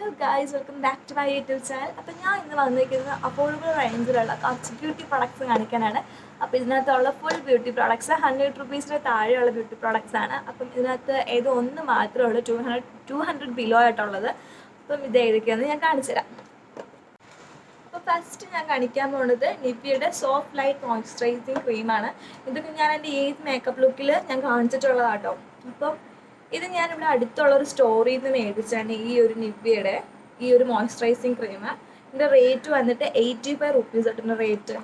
Hello guys, welcome back to my YouTube channel. അപ്പോൾ ഞാൻ ഇന്ന് വന്നിരിക്കുന്നത് അഫോർഡബിൾ റേഞ്ചിലുള്ള കുറച്ച് ബ്യൂട്ടി പ്രൊഡക്ട്സ് കാണിക്കാനാണ്. അപ്പോൾ ഇതിനകത്തുള്ള ഫുൾ ബ്യൂട്ടി പ്രൊഡക്ട്സ് 100 റുപ്പീസിന് താഴെയുള്ള ബ്യൂട്ടി പ്രൊഡക്ട്സ് ആണ്. അപ്പം ഇതിനകത്ത് ഏതോ ഒന്ന് മാത്രമേ ഉള്ളൂ 200 ബിലോ ആയിട്ടുള്ളത്. അപ്പം ഇത് ഏതൊക്കെയാണെന്ന് ഞാൻ കാണിച്ചു തരാം. അപ്പോൾ ഫസ്റ്റ് ഞാൻ കാണിക്കാൻ പോകുന്നത് നിവിയുടെ സോഫ്റ്റ് ലൈറ്റ് മോയ്സ്ചറൈസിങ് ക്രീമാണ്. ഇതൊക്കെ ഞാൻ എൻ്റെ ഏത് മേക്കപ്പ് ലുക്കിൽ ഞാൻ കാണിച്ചിട്ടുള്ളതാട്ടോ. അപ്പം ഇത് ഞാനിവിടെ അടുത്തുള്ള ഒരു സ്റ്റോറിൽ നിന്ന് മേടിച്ചാണ് ഈ ഒരു നിവിയുടെ ഈ ഒരു മോയ്സ്ചറൈസിങ് ക്രീം. ഇതിൻ്റെ റേറ്റ് വന്നിട്ട് 85 റുപ്പീസ് ആയിട്ടുണ്ട് റേറ്റ്.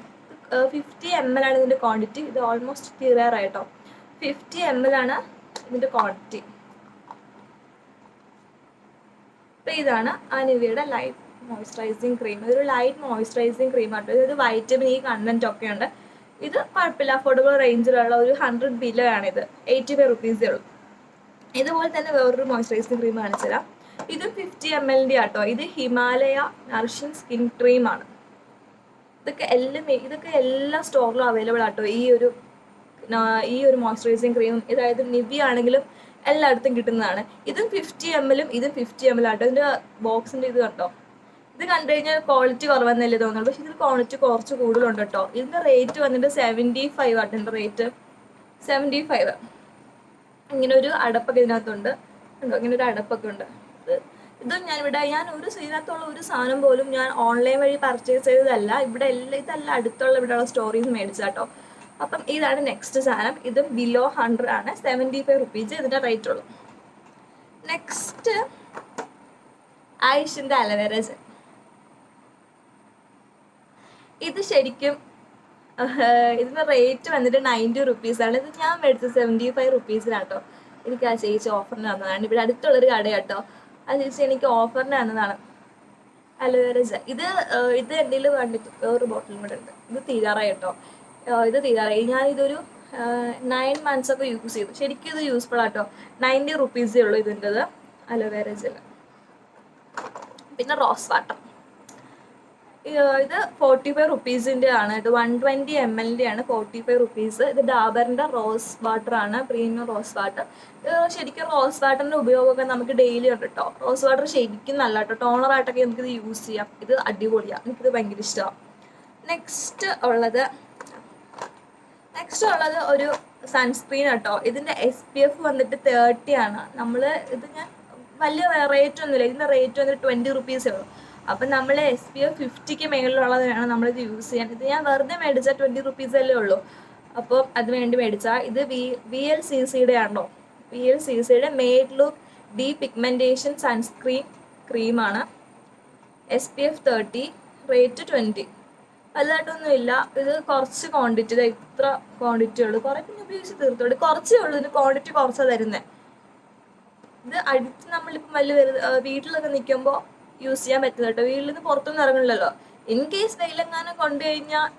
50 ml ആണ് ഇതിൻ്റെ ക്വാണ്ടിറ്റി. ഇത് ഓൾമോസ്റ്റ് തീരാറായിട്ടോ. 50 ml ആണ് ഇതിൻ്റെ ക്വാണ്ടിറ്റി. അപ്പോൾ ഇതാണ് ആ നിവിയുടെ ലൈറ്റ് മോയ്സ്ചറൈസിങ് ക്രീം. ഇതൊരു ലൈറ്റ് മോയ്സ്ചറൈസിങ് ക്രീം ആട്ടോ. ഇതൊരു വൈറ്റമിൻ ഇ കണ്ടന്റ് ഒക്കെ ഉണ്ട്. ഇത് കുഴപ്പമില്ല, അഫോർഡബിൾ റേഞ്ചിലുള്ള ഒരു 100 ബിലോ ആണിത്. 85 റുപ്പീസേ ഉള്ളൂ. ഇതുപോലെ തന്നെ വേറൊരു മോയ്സ്ചറൈസിങ് ക്രീം കാണിച്ചു തരാം. ഇത് 50 ml ആട്ടോ. ഇത് ഹിമാലയ നറിഷിങ് സ്കിൻ ക്രീമാണ്. ഇതൊക്കെ എല്ലാ സ്റ്റോറിലും അവൈലബിൾ ആട്ടോ. ഈ ഒരു മോയ്സ്ചറൈസിങ് ക്രീമും അതായത് നിവി ആണെങ്കിലും എല്ലായിടത്തും കിട്ടുന്നതാണ്. ഇതും 50 ml ഇതും 50 ml ആട്ടോ. ഇതിൻ്റെ ബോക്സിൻ്റെ ഇത് കണ്ടോ. ഇത് കണ്ടു കഴിഞ്ഞാൽ ക്വാളിറ്റി കുറവെന്നല്ലേ തോന്നുള്ളൂ, പക്ഷെ ഇതിൽ ക്വാളിറ്റി കുറച്ച് കൂടുതലുണ്ട് കേട്ടോ. ഇതിൻ്റെ റേറ്റ് വന്നിട്ട് 75 ആട്ടോ. ഇതിൻ്റെ റേറ്റ് 75. ഇങ്ങനെ ഒരു അടപ്പൊക്കെ ഇതിനകത്തുണ്ട് ഉണ്ടോ, ഇങ്ങനെ ഒരു അടപ്പൊക്കെ ഉണ്ട്. ഇത് ഞാൻ ഇതിനകത്തുള്ള ഒരു സാധനം പോലും ഞാൻ ഓൺലൈൻ വഴി പർച്ചേസ് ചെയ്തതല്ല. ഇതെല്ലാം അടുത്തുള്ള ഇവിടെയുള്ള സ്റ്റോറീസ് മേടിച്ചാട്ടോ. അപ്പം ഇതാണ് നെക്സ്റ്റ് സാധനം. ഇതും ബിലോ 100 ആണ്. 75 റുപ്പീസ് ഇതിൻ്റെ റേറ്റ് ഉള്ളൂ. നെക്സ്റ്റ് ആയിഷിൻ്റെ അലോവേര ജെൽ. ഇത് ശരിക്കും ഇതിൻ്റെ റേറ്റ് വന്നിട്ട് 90 റുപ്പീസാണ്. ഇത് ഞാൻ മേടിച്ചത് 75 റുപ്പീസിനാട്ടോ. എനിക്ക് ആ ചേച്ചി ഓഫറിന് തന്നതാണ്. ഇവിടെ അടുത്തുള്ളൊരു കടയാട്ടോ. ആ ചേച്ചി എനിക്ക് ഓഫറിന് തന്നതാണ് അലോവേര ജെൽ. ഇത് എൻ്റെ കയ്യിൽ കണ്ടിട്ട് വേറൊരു ബോട്ടിലും കൂടെ ഉണ്ട്. ഇത് തീരാറായി കേട്ടോ. ഇത് തീരാറായി. ഞാനിതൊരു 9 months ഒക്കെ യൂസ് ചെയ്തു. ശരിക്കും ഇത് യൂസ്ഫുൾ ആട്ടോ. 90 റുപ്പീസേ ഉള്ളൂ ഇതിൻ്റെത് അലോവേര ജെൽ. പിന്നെ റോസ് വാട്ടർ. ഇത് 45 റുപ്പീസിൻ്റെ ആണ്. ഇത് 120 ml ആണ്. 45 റുപ്പീസ്. ഇത് ഡാബറിൻ്റെ റോസ് വാട്ടർ ആണ്, പ്രീമിയം റോസ് വാട്ടർ. ശരിക്കും റോസ് വാട്ടറിൻ്റെ ഉപയോഗമൊക്കെ നമുക്ക് ഡെയിലി ഉണ്ട് കേട്ടോ. റോസ് വാട്ടർ ശരിക്കും നല്ല കേട്ടോ. ടോണറായിട്ടൊക്കെ നമുക്കിത് യൂസ് ചെയ്യാം. ഇത് അടിപൊളിയാണ്, എനിക്കിത് ഭയങ്കര ഇഷ്ടമാണ്. നെക്സ്റ്റ് ഉള്ളത് ഒരു സൺസ്ക്രീൻ കേട്ടോ. ഇതിൻ്റെ SPF വന്നിട്ട് 30 ആണ്. ഇത് ഞാൻ വലിയ റേറ്റ് ഒന്നുമില്ല. ഇതിൻ്റെ റേറ്റ് വന്നിട്ട് 20 റുപ്പീസേ ഉള്ളൂ. അപ്പം നമ്മൾ SPF 50ക്ക് മേളിലുള്ളത് വേണം നമ്മളിത് യൂസ് ചെയ്യാൻ. ഇത് ഞാൻ വെറുതെ മേടിച്ചാൽ 20 റുപ്പീസല്ലേ ഉള്ളൂ. അപ്പോൾ അത് വേണ്ടി മേടിച്ചാൽ ഇത് VLCCയുടെ ആണോ. VLCCയുടെ made look depigmentation sunscreen ക്രീമാണ്. SPF 30, rate 20. വലുതായിട്ടൊന്നുമില്ല. ഇത് കുറച്ച് ക്വാണ്ടിറ്റി, ഇത്ര ക്വാണ്ടിറ്റി ഉള്ളൂ. കുറേ പിന്നെ ഉപയോഗിച്ച് തീർത്തോളൂ. കുറച്ചേ ഉള്ളൂ. ഇതിന് ക്വാണ്ടിറ്റി കുറച്ചാണ് തരുന്നത്. ഇത് അടുത്ത് നമ്മളിപ്പം വീട്ടിലൊക്കെ നിൽക്കുമ്പോൾ യൂസ് ചെയ്യാൻ പറ്റുന്നത് കേട്ടോ. വീട്ടിൽ നിന്ന് പുറത്തൊന്നും ഇറങ്ങണില്ലല്ലോ. ഇൻ കേസ് വെയിലെങ്ങാനും കൊണ്ടു കഴിഞ്ഞാൽ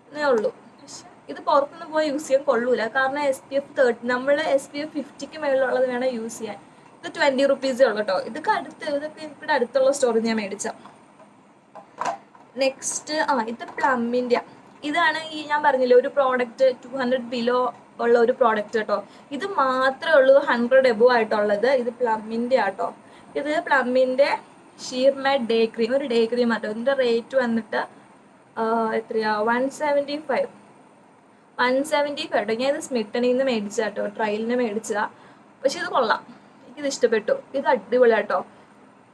എന്നേ ഉള്ളൂ. പക്ഷെ ഇത് പുറത്തുനിന്ന് പോയി യൂസ് ചെയ്യാൻ കൊള്ളൂല. കാരണം SPF 30, നമ്മൾ SPF 50ക്ക് മേളിലുള്ളത് വേണം യൂസ് ചെയ്യാൻ. ഇത് 20 റുപ്പീസേ ഉള്ളൂ കേട്ടോ. ഇതൊക്കെ ഇവിടെ അടുത്തുള്ള സ്റ്റോറിൽ ഞാൻ മേടിച്ച. നെക്സ്റ്റ് ഇത് പ്ലമ്മിൻ്റെ. ഇതാണ് ഞാൻ പറഞ്ഞില്ലേ ഒരു പ്രോഡക്റ്റ് 200 ബിലോ ഉള്ള ഒരു പ്രോഡക്റ്റ് കേട്ടോ. ഇത് മാത്രമേ ഉള്ളൂ 100 എബോ ആയിട്ടുള്ളത്. ഇത് പ്ലമ്മിൻ്റെ ആട്ടോ. ഇത് പ്ലമ്മിൻ്റെ ഷീർ മാറ്റ് ഡേ ക്രീം, ഒരു ഡേ ക്രീം ആട്ടോ. ഇതിൻ്റെ റേറ്റ് വന്നിട്ട് എത്രയാ, 175 കേട്ടോ. ഞാൻ ഇത് സ്മിട്ടണിൽ നിന്ന് മേടിച്ചാട്ടോ, ട്രയലിന് മേടിച്ചതാ. പക്ഷെ ഇത് കൊള്ളാം, എനിക്കിത് ഇഷ്ടപ്പെട്ടു. ഇത് അടിപൊളിയാട്ടോ.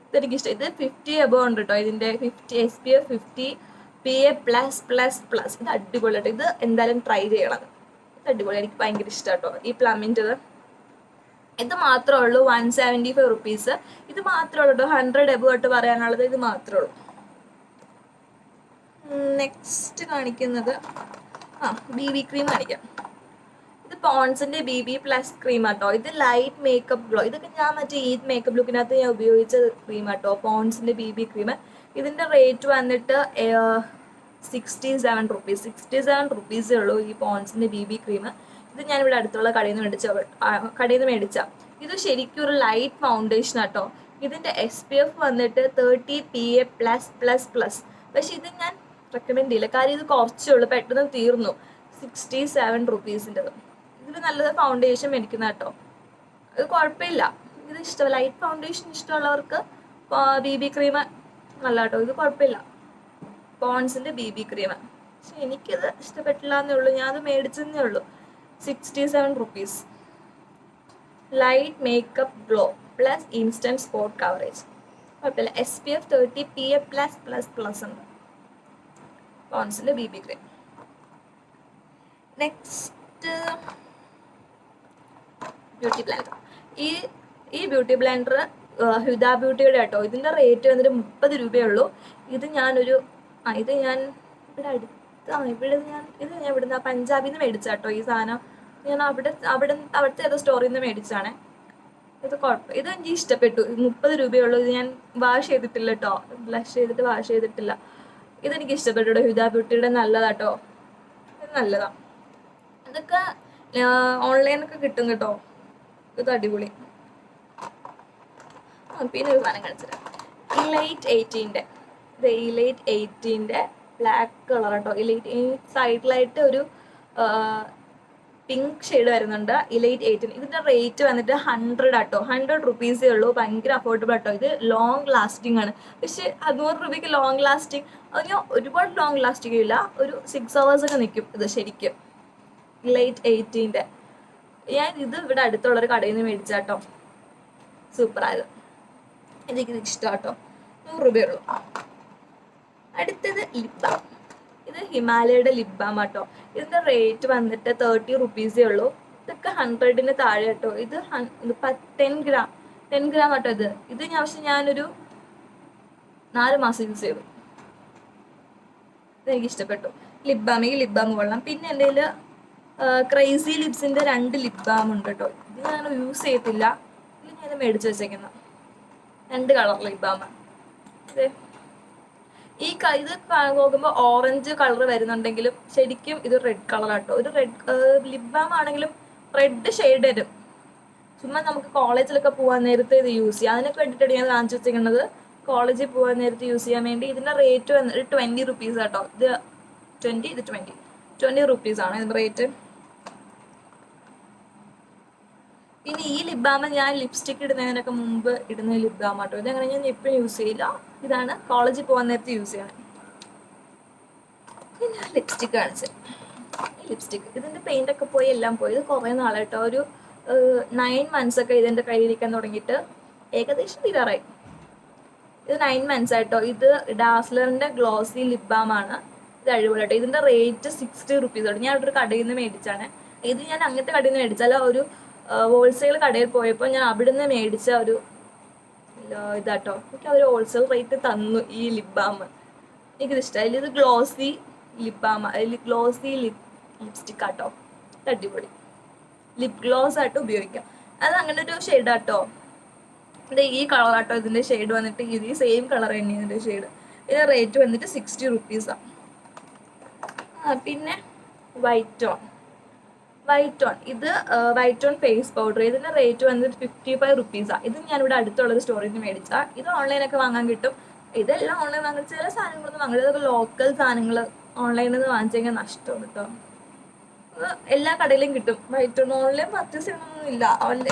ഇതെനിക്കിഷ്ടം. ഇത് 50 എബോ ഉണ്ട് കേട്ടോ. ഇതിൻ്റെ SPF 50 PA+++. ഇത് അടിപൊളിയാട്ടോ. ഇത് എന്തായാലും ട്രൈ ചെയ്യണം. ഇത് അടിപൊളി, എനിക്ക് ഭയങ്കര ഇഷ്ടമാട്ടോ ഈ പ്ലമ്മിൻ്റെത്. ഇത് മാത്രമേ ഉള്ളൂ 175 റുപ്പീസ്. ഇത് മാത്രമേ ഉള്ളൂ കേട്ടോ. 100 എബോ ആയിട്ട് പറയാനുള്ളത് ഇത് മാത്രമേ ഉള്ളൂ. നെക്സ്റ്റ് കാണിക്കുന്നത് BB ക്രീം കാണിക്കാം. ഇത് പോൺസിൻ്റെ BB+ ക്രീം ആട്ടോ. ഇത് ലൈറ്റ് മേക്കപ്പ് ഗ്ലോ. ഇതൊക്കെ ഞാൻ മറ്റേ ഈ മേക്കപ്പ് ലുക്കിനകത്ത് ഞാൻ ഉപയോഗിച്ച ക്രീം ആട്ടോ, പോൺസിൻ്റെ BB ക്രീം. ഇതിൻ്റെ റേറ്റ് വന്നിട്ട് 67 റുപ്പീസ്. 67 റുപ്പീസേ ഉള്ളൂ ഈ പോൺസിൻ്റെ BB ക്രീം. ഇത് ഞാനിവിടെ അടുത്തുള്ള കടയിൽ നിന്ന് മേടിച്ച. ഇത് ശരിക്കും ഒരു ലൈറ്റ് ഫൗണ്ടേഷൻ ആട്ടോ. ഇതിൻ്റെ SPF വന്നിട്ട് 30 PA+++. പക്ഷെ ഇത് ഞാൻ റെക്കമെൻഡ് ചെയ്യില്ല, കാര്യം ഇത് കുറച്ചേ ഉള്ളൂ, പെട്ടെന്ന് തീർന്നു. 67 റുപ്പീസിൻ്റെത്. ഇതിൽ നല്ലത് ഫൗണ്ടേഷൻ മേടിക്കുന്ന കേട്ടോ. ഇത് കുഴപ്പമില്ല, ഇത് ഇഷ്ടം ലൈറ്റ് ഫൗണ്ടേഷൻ ഇഷ്ടമുള്ളവർക്ക് BB ക്രീം നല്ല കേട്ടോ, ഇത് കുഴപ്പമില്ല. പോൺസിൻ്റെ BB ക്രീം. പക്ഷെ എനിക്കിത് ഇഷ്ടപ്പെട്ടില്ല എന്നേ ഉള്ളൂ, ഞാനത് മേടിച്ചെന്നേ ഉള്ളൂ. 67 rupees. Light makeup glow plus instant spot coverage. കുഴപ്പമില്ല. SPF 30 PA+++ ഉണ്ട് പോൺസിൻ്റെ BB cream. Next beauty blender. ഈ ബ്യൂട്ടി ബ്ലെൻഡർ ഹുദ ബ്യൂട്ടിയുടെ കേട്ടോ. ഇതിൻ്റെ റേറ്റ് വന്നിട്ട് 30 രൂപയുള്ളൂ. ഇത് ഞാനൊരു ഇത് ഞാൻ ഇവിടെ ഞാൻ ഇവിടുന്ന് പഞ്ചാബിൽ നിന്ന് മേടിച്ച കേട്ടോ ഈ സാധനം. ഞാൻ അവിടുത്തെ ഏതോ സ്റ്റോറിൽ നിന്ന് മേടിച്ചാണ്. ഇത് ഇത് എനിക്ക് ഇഷ്ടപ്പെട്ടു. 30 രൂപയുള്ളൂ. ഇത് ഞാൻ വാഷ് ചെയ്തിട്ടില്ല കേട്ടോ, ബ്ലഷ് ചെയ്തിട്ട് വാഷ് ചെയ്തിട്ടില്ല. ഇതെനിക്ക് ഇഷ്ടപ്പെട്ടു കേട്ടോ, ഹുദ ബ്യൂട്ടിയുടെ നല്ലതാട്ടോ, ഇത് നല്ലതാണ്. ഇതൊക്കെ ഓൺലൈനൊക്കെ കിട്ടും കേട്ടോ, ഇത് അടിപൊളി. പിന്നെ ഒരു സാധനം കാണിച്ചത് ഇലൈറ്റ് 18ൻ്റെ. ഇത് ഇലൈറ്റ് 18ൻ്റെ ബ്ലാക്ക് കളർ കേട്ടോ. ഇലൈറ്റ് ഈ സൈഡിലായിട്ട് ഒരു പിങ്ക് ഷെയ്ഡ് വരുന്നുണ്ട്. ഇലൈറ്റ് 18. ഇതിൻ്റെ റേറ്റ് വന്നിട്ട് 100 ആട്ടോ, 100 റുപ്പീസേ ഉള്ളൂ. ഭയങ്കര അഫോർഡബിൾ ആട്ടോ. ഇത് ലോങ് ലാസ്റ്റിംഗ് ആണ്. പക്ഷെ 100 രൂപയ്ക്ക് ലോങ് ലാസ്റ്റിംഗ്, അതിന് ഒരുപാട് ലോങ് ലാസ്റ്റിംഗ് ഇല്ല, ഒരു 6 hours ഒക്കെ നിൽക്കും ഇത് ശരിക്കും. ഇലൈറ്റ് 18ൻ്റെ ഞാൻ ഇത് ഇവിടെ അടുത്തുള്ളൊരു കടയിൽ നിന്ന് മേടിച്ചാട്ടോ, സൂപ്പറായത്. എനിക്കിത് ഇഷ്ടമാട്ടോ. 100 രൂപയുള്ളൂ. അടുത്തത് ലിപ് ബാം. ഇത് ഹിമാലയയുടെ ലിപ് ബാം ആട്ടോ. ഇതിൻ്റെ റേറ്റ് വന്നിട്ട് 30 റുപ്പീസേ ഉള്ളൂ. ഇതൊക്കെ 100ന് താഴെ കേട്ടോ. ഇത് 10 ഗ്രാം ആട്ടോ. ഇത് ഞാനൊരു 4 മാസം യൂസ് ചെയ്തു. ഇതെനിക്ക് ഇഷ്ടപ്പെട്ടു. ഈ ലിപ് ബാം കൊള്ളാം. പിന്നെ എൻ്റെ കയ്യിൽ ക്രൈസി ലിപ്സിൻ്റെ 2 ലിപ് ബാം ഉണ്ട് കേട്ടോ. ഇത് ഞാൻ യൂസ് ചെയ്യത്തില്ല. ഇത് ഞാൻ മേടിച്ച് വെച്ചേക്കുന്ന 2 കളർ ലിപ് ബാം. ഇത് നോക്കുമ്പോൾ ഓറഞ്ച് കളർ വരുന്നുണ്ടെങ്കിലും ശരിക്കും ഇത് റെഡ് കളർ ആട്ടോ. ഒരു റെഡ് ലിപ് ബാം ആണെങ്കിലും റെഡ് ഷെയ്ഡ് വരും. ചുമ്മാ നമുക്ക് കോളേജിലൊക്കെ പോകാൻ നേരത്തെ ഇത് യൂസ് ചെയ്യാം. അതിനൊക്കെ വേണ്ടിയിട്ടാണ് ഞാൻ വാങ്ങിച്ചു വെച്ചിരിക്കുന്നത്, കോളേജിൽ പോകാൻ നേരത്തെ യൂസ് ചെയ്യാൻ വേണ്ടി. ഇതിൻ്റെ റേറ്റ് വന്നിട്ട് 20 റുപ്പീസ് ആട്ടോ. ഇത് 20 റുപ്പീസാണ് ഇതിൻ്റെ റേറ്റ്. പിന്നെ ഈ ലിപ് ബാം ഞാൻ ലിപ്സ്റ്റിക് ഇടുന്നതിനൊക്കെ മുമ്പ് ഇടുന്ന ലിപ് ബാം ആട്ടോ. ഇതങ്ങനെ ഞാൻ എപ്പോഴും യൂസ് ചെയ്യില്ല. ഇതാണ് കോളേജിൽ പോകാൻ നേരത്തെ യൂസ് ചെയ്യണം. പിന്നെ ലിപ്സ്റ്റിക് കാണിച്ച് ലിപ്സ്റ്റിക് ഇതിൻ്റെ പെയിൻ്റൊക്കെ പോയി എല്ലാം പോയി. ഇത് കുറേ നാളായിട്ടോ, ഒരു 9 months ഒക്കെ ഇതിൻ്റെ കയ്യിലിരിക്കാൻ തുടങ്ങിയിട്ട്. ഏകദേശം തീരാറായി. ഇത് 9 months ആയിട്ടോ. ഇത് ഡാസ്ലറിൻ്റെ ഗ്ലോസി ലിപ് ബാം ആണ്. ഇത് അടിപൊളിയാട്ടോ. ഇതിൻ്റെ റേറ്റ് 60 റുപ്പീസ് ആട്ടോ. ഞാൻ ഇവിടെ ഒരു കടയിൽ നിന്ന് മേടിച്ചാണ്. ഇത് ഞാൻ അങ്ങനത്തെ കടയിൽ നിന്ന് മേടിച്ചാൽ ഒരു ഹോൾസെയിൽ കടയിൽ പോയപ്പോൾ ഞാൻ അവിടുന്ന് മേടിച്ച ഒരു ഇതാട്ടോ. എനിക്ക് അവർ ഹോൾസെയിൽ റേറ്റ് തന്നു ഈ ലിപ് ബാം. എനിക്കിത് ഇഷ്ടമായി. ഇത് glossy lip balm, glossy lipstick ആട്ടോ. അടിപൊളി ലിപ് ഗ്ലോസ് ആയിട്ട് ഉപയോഗിക്കാം. അത് അങ്ങനെ ഒരു ഷെയ്ഡാട്ടോ. ഇത് ഈ കളറാട്ടോ ഇതിൻ്റെ ഷെയ്ഡ് വന്നിട്ട്. ഇത് സെയിം കളർ തന്നെയാണ് ഇതിൻ്റെ ഷെയ്ഡ്. ഇതിൻ്റെ റേറ്റ് വന്നിട്ട് 60 റുപ്പീസാണ്. പിന്നെ വൈറ്റ് ഓൺ. ഇത് വൈറ്റ് ഓൺ ഫേസ് പൗഡർ. ഇതിൻ്റെ റേറ്റ് വന്നിട്ട് 55 റുപ്പീസാണ്. ഇത് ഞാനിവിടെ അടുത്തുള്ളൊരു സ്റ്റോറിൽ നിന്ന് മേടിച്ചാൽ. ഇത് ഓൺലൈനൊക്കെ വാങ്ങാൻ കിട്ടും. ഇതെല്ലാം ഓൺലൈൻ വാങ്ങാൻ, ചില സാധനങ്ങളൊന്നും വാങ്ങരുത്. ഇതൊക്കെ ലോക്കൽ സാധനങ്ങൾ ഓൺലൈനിൽ നിന്ന് വാങ്ങിച്ചു കഴിഞ്ഞാൽ നഷ്ടമാണ് കേട്ടോ. എല്ലാ കടയിലും കിട്ടും. വൈറ്റ് ഓൺ ഓൺലൈൻ പർച്ചേസ് ചെയ്യണമെന്നൊന്നും ഇല്ല,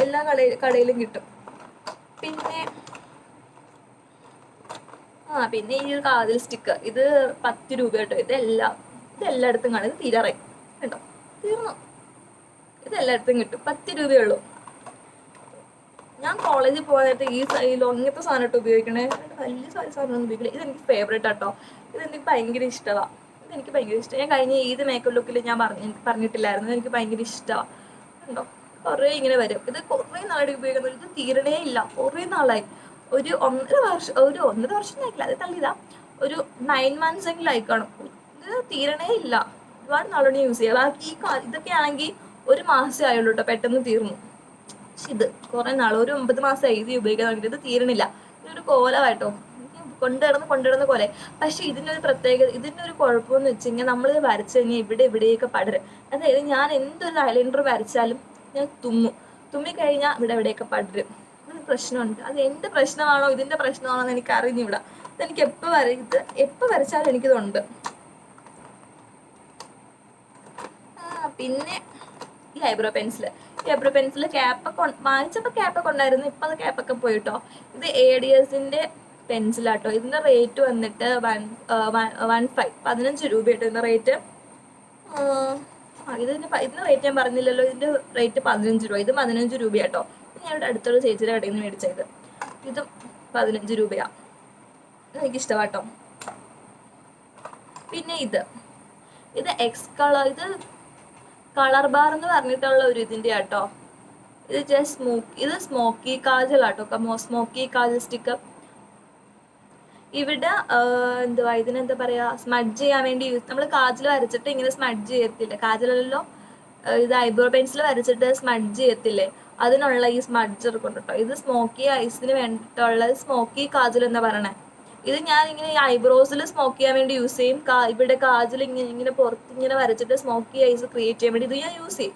എല്ലാ കടയിലും കിട്ടും. പിന്നെ ഈ ഒരു കാതിൽ സ്റ്റിക്കർ. ഇത് 10 രൂപ കേട്ടോ. ഇതെല്ലായിടത്തും കാണും. ഇത് തീരാറായി കേട്ടോ, തീർന്നു. ഇതെല്ലായിടത്തും കിട്ടും. 10 രൂപയുള്ളൂ. ഞാൻ കോളേജിൽ പോകാൻ നേരത്തെ ഇങ്ങനത്തെ സാധനം ഇട്ട് ഉപയോഗിക്കണേ. വലിയ സാധനം ഉപയോഗിക്കില്ല. ഇതെനിക്ക് ഫേവറേറ്റ് ആട്ടോ. ഇതെനിക്ക് ഭയങ്കര ഇഷ്ടമാണ്. ഞാൻ കഴിഞ്ഞ ഈദ് മേക്കപ്പ് ലുക്കിൽ ഞാൻ പറഞ്ഞിട്ടില്ലായിരുന്നു, എനിക്ക് ഭയങ്കര ഇഷ്ടമാണ് കണ്ടോ. കുറേ ഇങ്ങനെ വരും. ഇത് കുറേ നാളായിട്ട് ഉപയോഗിക്കുന്നത്. ഇത് തീരണേ ഇല്ല. കുറേ നാളായി, ഒരു 1.5 വർഷം ആയിക്കില്ല. അത് തള്ളിയതാ, ഒരു 9 months എങ്കിലും ആയിക്കാണും. ഇത് തീരണേ ഇല്ല. ഒരുപാട് നാളോട് യൂസ് ചെയ്യാം. ബാക്കി ഇതൊക്കെ ആണെങ്കിൽ 1 മാസം ആയുള്ളൂ കേട്ടോ, പെട്ടെന്ന് തീർന്നു. പക്ഷെ ഇത് കുറേ നാൾ, ഒരു 9 മാസമായി ഇത് ഉപയോഗിക്കാൻ തുടങ്ങിയിട്ട്. ഇത് തീരണില്ല. ഇതൊരു കോലമായിട്ടോ, കൊണ്ടുകിടന്ന് പോലെ. പക്ഷെ ഇതിനൊരു പ്രത്യേകത, ഇതിൻ്റെ ഒരു കുഴപ്പമെന്ന് വെച്ച് കഴിഞ്ഞാൽ നമ്മളിത് വരച്ച് കഴിഞ്ഞാൽ ഇവിടെയൊക്കെ പടരും. അതായത് ഞാൻ എന്തൊരു ഐലൈനർ വരച്ചാലും ഞാൻ തുമ്മിക്കഴിഞ്ഞാൽ ഇവിടെയൊക്കെ പടരും. ഇതൊരു പ്രശ്നമുണ്ട്. അത് എൻ്റെ പ്രശ്നമാണോ ഇതിൻ്റെ പ്രശ്നമാണോ എന്ന് എനിക്ക് അറിഞ്ഞൂടാ. ഇതെനിക്ക് എപ്പോൾ വരച്ചാലും എനിക്കിതുണ്ട്. പിന്നെ ഈ ഐബ്രോ പെൻസിൽ ക്യാപ്പൊക്കെ വാങ്ങിച്ചപ്പോൾ ക്യാപ്പൊക്കെ ഉണ്ടായിരുന്നു. ഇപ്പം അത് ക്യാപ്പൊക്കെ പോയിട്ടോ. ഇത് ADSൻ്റെ പെൻസിലാട്ടോ. ഇതിൻ്റെ റേറ്റ് വന്നിട്ട് 1.15 15 രൂപ കേട്ടോ ഇതിൻ്റെ റേറ്റ്. ഇതിൻ്റെ റേറ്റ് ഞാൻ പറഞ്ഞില്ലല്ലോ. ഇതിൻ്റെ റേറ്റ് 15 രൂപ. ഇത് 15 രൂപ കേട്ടോ. ഞാൻ ഇവിടെ അടുത്തുള്ള ചേച്ചിയുടെ കടയിൽ നിന്ന് മേടിച്ചത്. ഇതും 15 രൂപയാണ്. എനിക്കിഷ്ടമാട്ടോ. പിന്നെ ഇത് എക്സ് കളർ, ഇത് കളർ ബാർ എന്ന് പറഞ്ഞിട്ടുള്ള ഒരു ഇതിൻ്റെ ആട്ടോ. ഇത് ഇത് smoky kajal auto. Smoky kajal sticker. ഇവിടെ എന്തുവാ ഇതിനെന്താ പറയുക, സ്മഡ്ജ് ചെയ്യാൻ വേണ്ടി നമ്മൾ കാജൽ വരച്ചിട്ട് ഇങ്ങനെ സ്മഡ്ജ് ചെയ്യത്തില്ലേ, കാജലല്ലോ ഇത് ഐബ്രോ പെൻസിൽ വരച്ചിട്ട് സ്മഡ്ജ് ചെയ്യത്തില്ലേ, അതിനുള്ള ഈ സ്മഡ്ജർ കൊണ്ടിട്ടോ. ഇത് സ്മോക്കി ഐസിന് വേണ്ടിയിട്ടുള്ള സ്മോക്കി കാജൽ എന്നാ പറയണേ. ഇത് ഞാൻ ഇങ്ങനെ ഈ ഐബ്രോസിൽ സ്മോക്ക് ചെയ്യാൻ വേണ്ടി യൂസ് ചെയ്യും. ഇവിടെ കാജൽ ഇങ്ങനെ പുറത്തിങ്ങനെ വരച്ചിട്ട് സ്മോക്കി ഐസ് ക്രിയേറ്റ് ചെയ്യാൻ വേണ്ടി ഇത് ഞാൻ യൂസ് ചെയ്യും.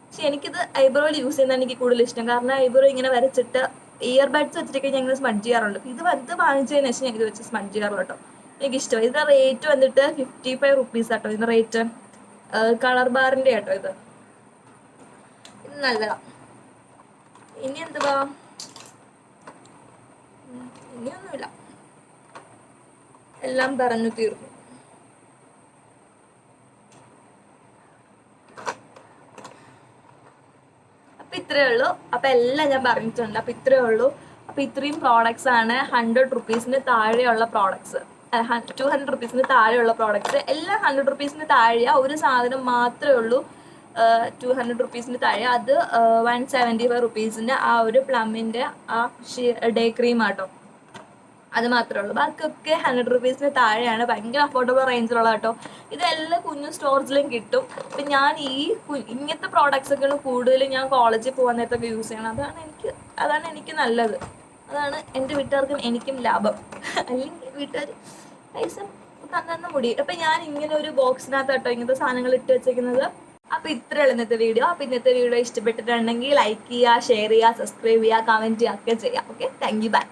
പക്ഷെ എനിക്കിത് ഐബ്രോയിൽ യൂസ് ചെയ്യുന്നതാണ് എനിക്ക് കൂടുതൽ ഇഷ്ടം. കാരണം ഐബ്രോ ഇങ്ങനെ വരച്ചിട്ട് ഇയർ ബഡ്സ് വെച്ചിട്ടൊക്കെ ഞങ്ങൾ സ്മഡ്ജ് ചെയ്യാറുണ്ട്. ഇത് വാങ്ങിച്ചതിന് ശേഷം ഞങ്ങൾ ഇത് വെച്ച് സ്മഡ്ജ് ചെയ്യാറുള്ളൂ കേട്ടോ. എനിക്കിഷ്ടം. ഇതിൻ്റെ റേറ്റ് വന്നിട്ട് 55 റുപ്പീസ് ആട്ടോ ഇതിൻ്റെ റേറ്റ്. കളർ ബാറിൻ്റെ കേട്ടോ ഇത് നല്ലതാണ്. ഇനി എന്തുവാ, ഇനിയൊന്നുമില്ല, എല്ലാം പറഞ്ഞു തീർന്നു. അപ്പം ഇത്രയേ ഉള്ളൂ. അപ്പം എല്ലാം ഞാൻ പറഞ്ഞിട്ടുണ്ട്. അപ്പം ഇത്രയേ ഉള്ളൂ. അപ്പം ഇത്രയും പ്രോഡക്ട്സ് ആണ് 100 റുപ്പീസിന് താഴെയുള്ള പ്രോഡക്ട്സ്. 200 റുപ്പീസിന് താഴെയുള്ള പ്രോഡക്ട്സ് എല്ലാം 100 റുപ്പീസിന് താഴെയാ. ഒരു സാധനം മാത്രമേ ഉള്ളൂ 200 റുപ്പീസിന് താഴെ. അത് 175 റുപ്പീസിൻ്റെ ആ ഒരു പ്ലമ്മിൻ്റെ ആ ഡേ ക്രീം ആട്ടോ. അത് മാത്രമേ ഉള്ളൂ. ബാക്കിയൊക്കെ 100 റുപ്പീസിന് താഴെയാണ്. ഭയങ്കര അഫോർഡബിൾ റേഞ്ചിലുള്ള കേട്ടോ. ഇതെല്ലാം കുഞ്ഞു സ്റ്റോർസിലും കിട്ടും. അപ്പം ഞാൻ ഇങ്ങനത്തെ പ്രോഡക്ട്സ് ഒക്കെയാണ് കൂടുതലും ഞാൻ കോളേജിൽ പോകാൻ നേരത്തൊക്കെ യൂസ് ചെയ്യണം. അതാണ് എനിക്ക് നല്ലത്. അതാണ് എൻ്റെ വീട്ടുകാർക്കും എനിക്കും ലാഭം. അല്ലെങ്കിൽ വീട്ടുകാർ പൈസ തന്ന മുടി. അപ്പം ഞാൻ ഇങ്ങനെ ഒരു ബോക്സിനകത്ത് കേട്ടോ ഇങ്ങനത്തെ സാധനങ്ങൾ ഇട്ട് വെച്ചേക്കുന്നത്. അപ്പം ഇത്രയുള്ള ഇന്നത്തെ വീഡിയോ. അപ്പം ഇന്നത്തെ വീഡിയോ ഇഷ്ടപ്പെട്ടിട്ടുണ്ടെങ്കിൽ ലൈക്ക് ചെയ്യുക, ഷെയർ ചെയ്യുക, സബ്സ്ക്രൈബ് ചെയ്യുക, കമൻറ്റ് ചെയ്യുക ഒക്കെ ചെയ്യാം. Okay, thank you, by.